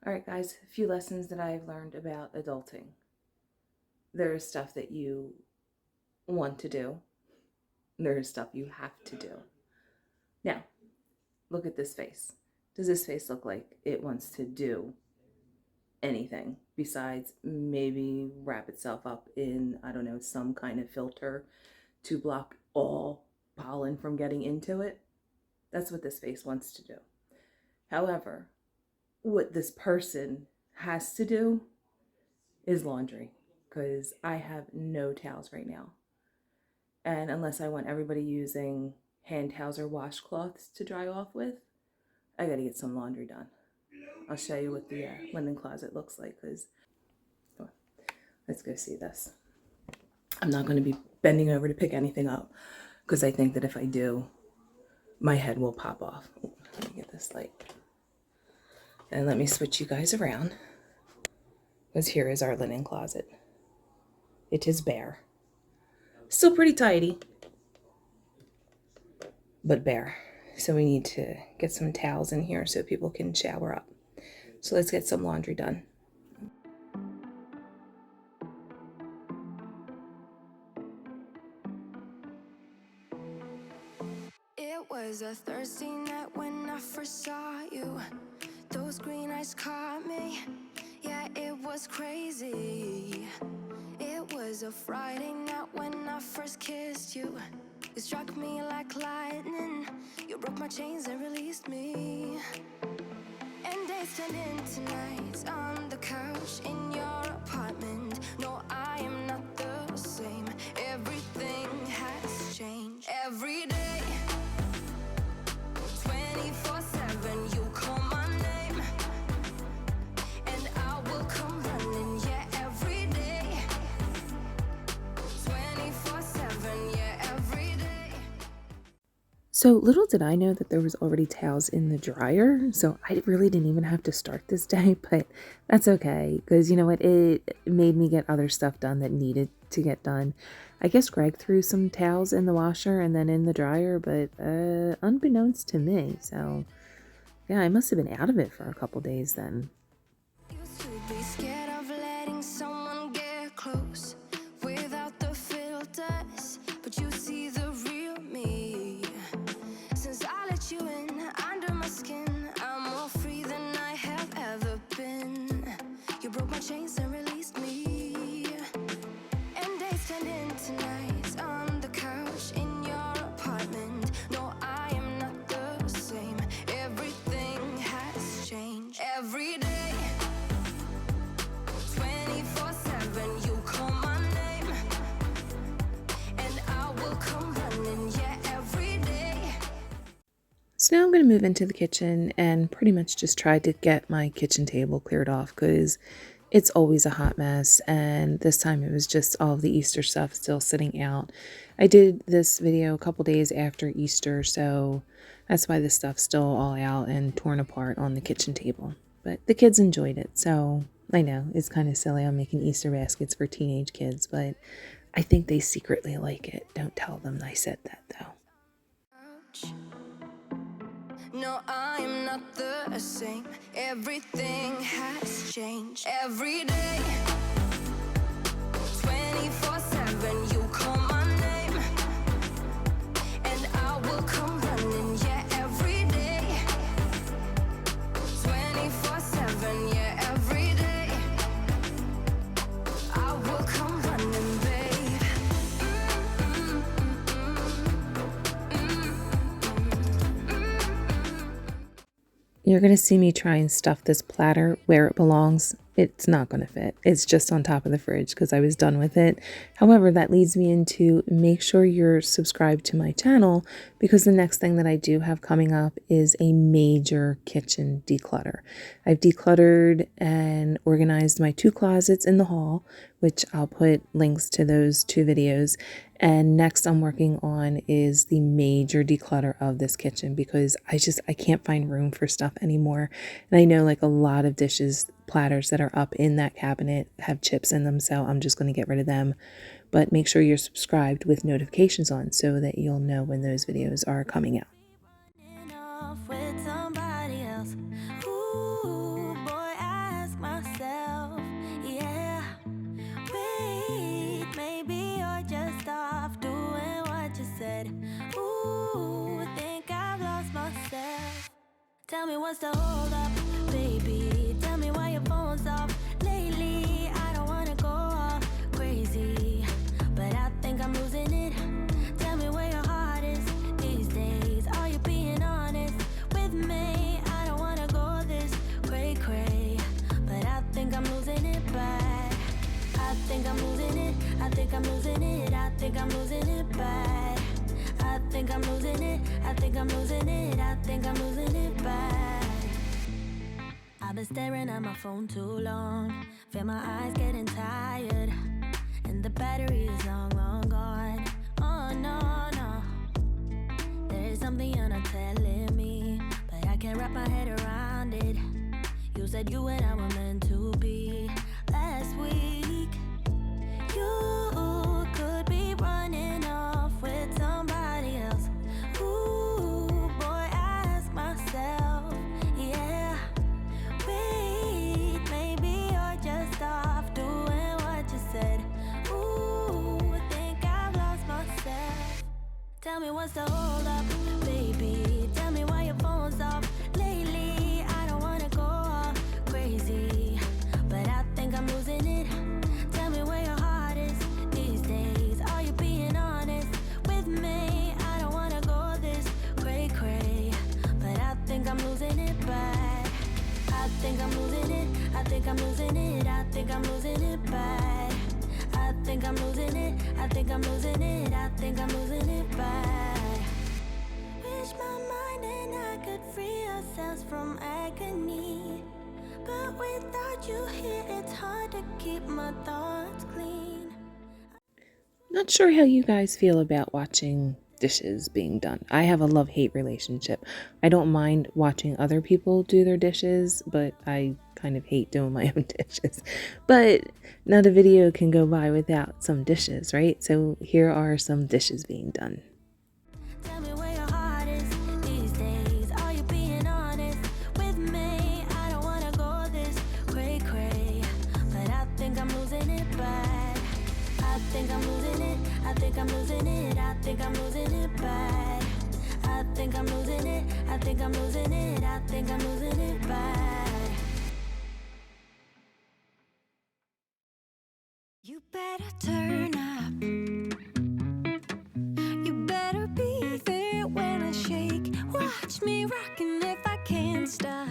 All right, guys, a few lessons that I've learned about adulting. There is stuff that you want to do. There is stuff you have to do. Now, look at this face. Does this face look like it wants to do anything besides maybe wrap itself up in, I don't know, some kind of filter to block all pollen from getting into it? That's what this face wants to do. However, what this person has to do is laundry, because I have no towels right now. And unless I want everybody using hand towels or washcloths to dry off with, I gotta get some laundry done. I'll show you what the linen closet looks like, because let's go see this. I'm not going to be bending over to pick anything up, because I think that if I do, my head will pop off. Let me get this light. And let me switch you guys around, because here is our linen closet. It is bare. Still pretty tidy, but bare. So we need to get some towels in here so people can shower up. So let's get some laundry done. It was a Thursday night when I first saw you. Those green eyes caught me. Yeah, it was crazy. It was a Friday night when I first kissed you. You struck me like lightning. You broke my chains and released me. And days turned into nights on the couch in your apartment. No, I am not the same. Everything has changed. Every day, 24/7, you call my name, and I will come running. Yeah, every day, 24/7. Yeah, every day. So little did I know that there was already towels in the dryer, so I really didn't even have to start this day, but that's okay, because you know what, it made me get other stuff done that needed to get done. I guess Greg threw some towels in the washer and then in the dryer, but unbeknownst to me, so yeah, I must have been out of it for a couple days then. Used to be scared of letting someone get close without the filters, but you see the real me. Since I let you in under my skin, I'm more free than I have ever been. You broke my chains and released me. And days turned into nights on the couch in your apartment. No, I am not the same. Everything has changed. Every day, 24/7, you call my name, and I will come running. Yeah, every day. So now I'm going to move into the kitchen and pretty much just try to get my kitchen table cleared off, because it's always a hot mess, and this time it was just all of the Easter stuff still sitting out. I did this video a couple days after Easter, so that's why this stuff's still all out and torn apart on the kitchen table. But the kids enjoyed it, so I know it's kind of silly I'm making Easter baskets for teenage kids, but I think they secretly like it. Don't tell them I said that, though. Ouch. No, I am not the same. Everything has changed. Every day, 24/7, you call my name, and I will come running. Yeah, every day, 24/7. Yeah, every day, I will come running, babe. You're going to see me try and stuff this platter where it belongs. It's not going to fit. It's just on top of the fridge because I was done with it. However, that leads me into make sure you're subscribed to my channel, because the next thing that I do have coming up is a major kitchen declutter. I've decluttered and organized my 2 closets in the hall, which I'll put links to those 2 videos. And next I'm working on is the major declutter of this kitchen, because I can't find room for stuff anymore. And I know like a lot of dishes, platters that are up in that cabinet have chips in them, so I'm just going to get rid of them. But make sure you're subscribed with notifications on so that you'll know when those videos are coming out. Off with somebody else. Ooh, boy, I Tell me what's the hold up, baby. Tell me why your phone's off lately. I don't wanna go all crazy, but I think I'm losing it. Tell me where your heart is these days. Are you being honest with me? I don't wanna go this cray, but I think I'm losing it bad. I think I'm losing it. I think I'm losing it. I think I'm losing it bad. I think I'm losing it. I think I'm losing it. I think I'm losing it bad. I've been staring at my phone too long. Feel my eyes getting tired, and the battery is long, long gone. Oh no, no. There is something you're not telling me, but I can't wrap my head around it. You said you and I were meant to be last week. You could be running off with somebody else. Ooh, boy, I ask myself, yeah. Wait, maybe you're just off doing what you said. Ooh, I think I've lost myself. Tell me what's the hold up, baby. Tell me why your phone's off lately. I don't wanna go all crazy, but I think I'm losing it. Tell me where your heart is these days. Are you being honest with me? I don't wanna go this cray, but I think I'm losing it bad. I think I'm losing it. I think I'm losing it. I think I'm losing it bad. I think I'm losing it. I think I'm losing it. I think I'm losing it bad. Wish my mind and I could free ourselves from agony, but without you here, it's hard to keep my thoughts clean. Not sure how you guys feel about watching dishes being done. I have a love-hate relationship. I don't mind watching other people do their dishes, but I kind of hate doing my own dishes. But not a video can go by without some dishes, right? So here are some dishes being done. Tell me where your heart is these days. Are you being honest with me? I don't wanna go this cray, but I think I'm losing it bad. I think I'm losing it. I think I'm losing it. I think I'm losing it bad. I think I'm losing it. I think I'm losing it. I think I'm losing it bad. You better turn up. You better be there when I shake. Watch me rockin' if I can't stop.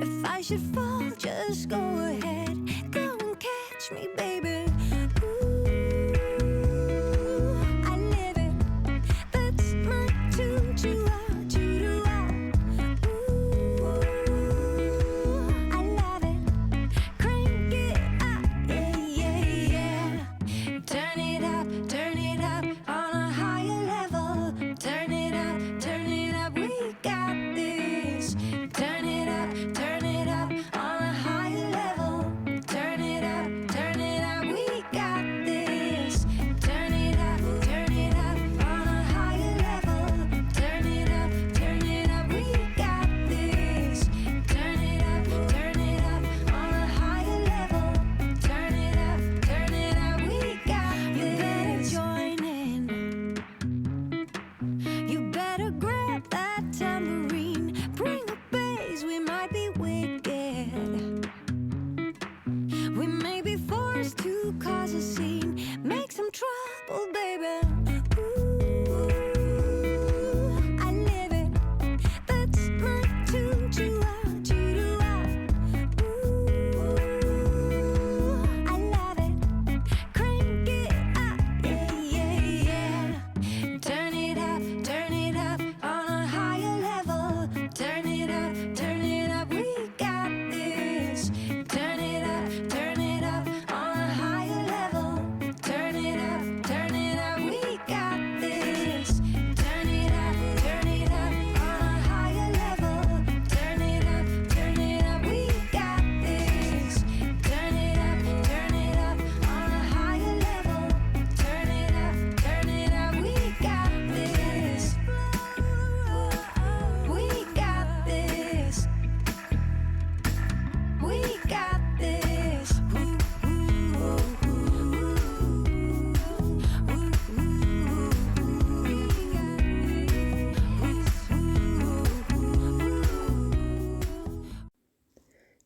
If I should fall, just go ahead. Go and catch me, baby. Ooh, I live it. That's my tune. Choo-ah. Ooh, I love it. Crank it up, yeah. Turn it up on a higher level. Turn it up, we got this. Turn it up on a higher level.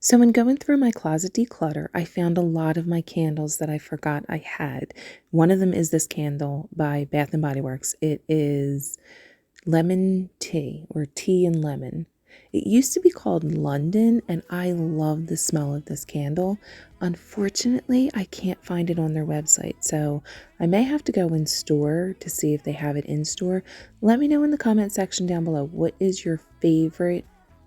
So when going through my closet declutter, I found a lot of my candles that I forgot I had. One of them is this candle by Bath and Body Works. It is lemon tea or tea and lemon. It used to be called London, and I love the smell of this candle. Unfortunately, I can't find it on their website, so I may have to go in store to see if they have it in store. Let me know in the comment section down below, what is your favorite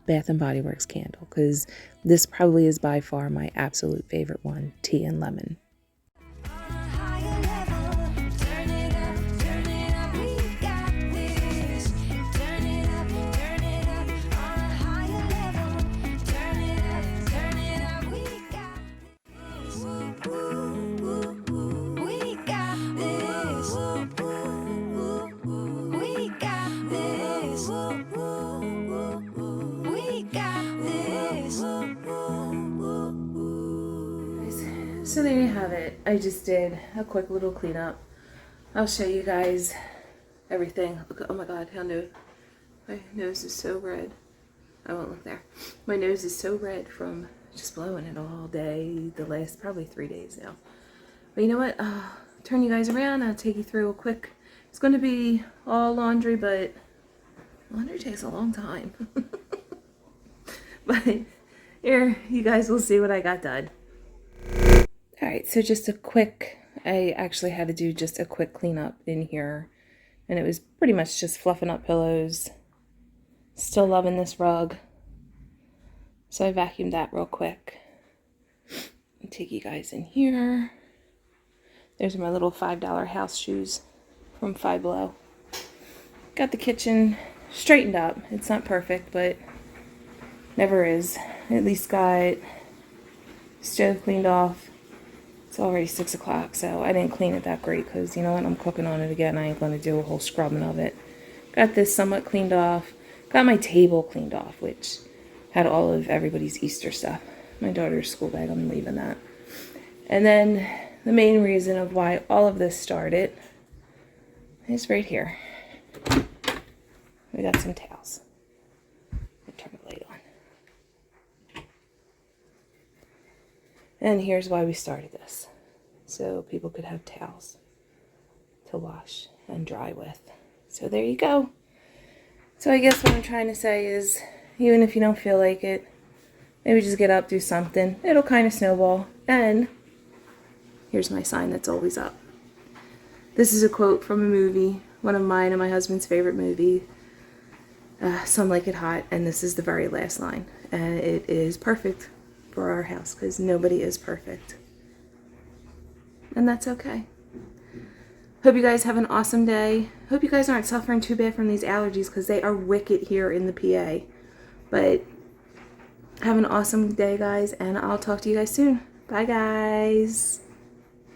Bath and Body Works candle? Because this probably is by far my absolute favorite one, tea and lemon. So there you have it. I just did a quick little cleanup. I'll show you guys everything. Oh my god, my nose is so red. I won't look there. My nose is so red from just blowing it all day, the last probably 3 days now. But you know what? I'll turn you guys around. I'll take you through a quick. It's going to be all laundry, but laundry takes a long time. But here, you guys will see what I got done. Alright, so just a quick, I actually had to do just a quick cleanup in here. And it was pretty much just fluffing up pillows. Still loving this rug. So I vacuumed that real quick. I'll take you guys in here. There's my little $5 house shoes from Five Below. Got the kitchen straightened up. It's not perfect, but never is. At least got stove cleaned off. It's already 6 o'clock, so I didn't clean it that great because, you know what, I'm cooking on it again. I ain't going to do a whole scrubbing of it. Got this somewhat cleaned off. Got my table cleaned off, which had all of everybody's Easter stuff. My daughter's school bag, I'm leaving that. And then the main reason of why all of this started is right here. We got some towels. I'll turn the light on. And here's why we started this. So people could have towels to wash and dry with. So there you go. So I guess what I'm trying to say is, even if you don't feel like it, maybe just get up, do something. It'll kind of snowball. And here's my sign that's always up. This is a quote from a movie, one of mine and my husband's favorite movie, Some Like It Hot, and this is the very last line. And it is perfect for our house because nobody is perfect. And that's okay. Hope you guys have an awesome day. Hope you guys aren't suffering too bad from these allergies because they are wicked here in the PA. But have an awesome day, guys, and I'll talk to you guys soon. Bye, guys.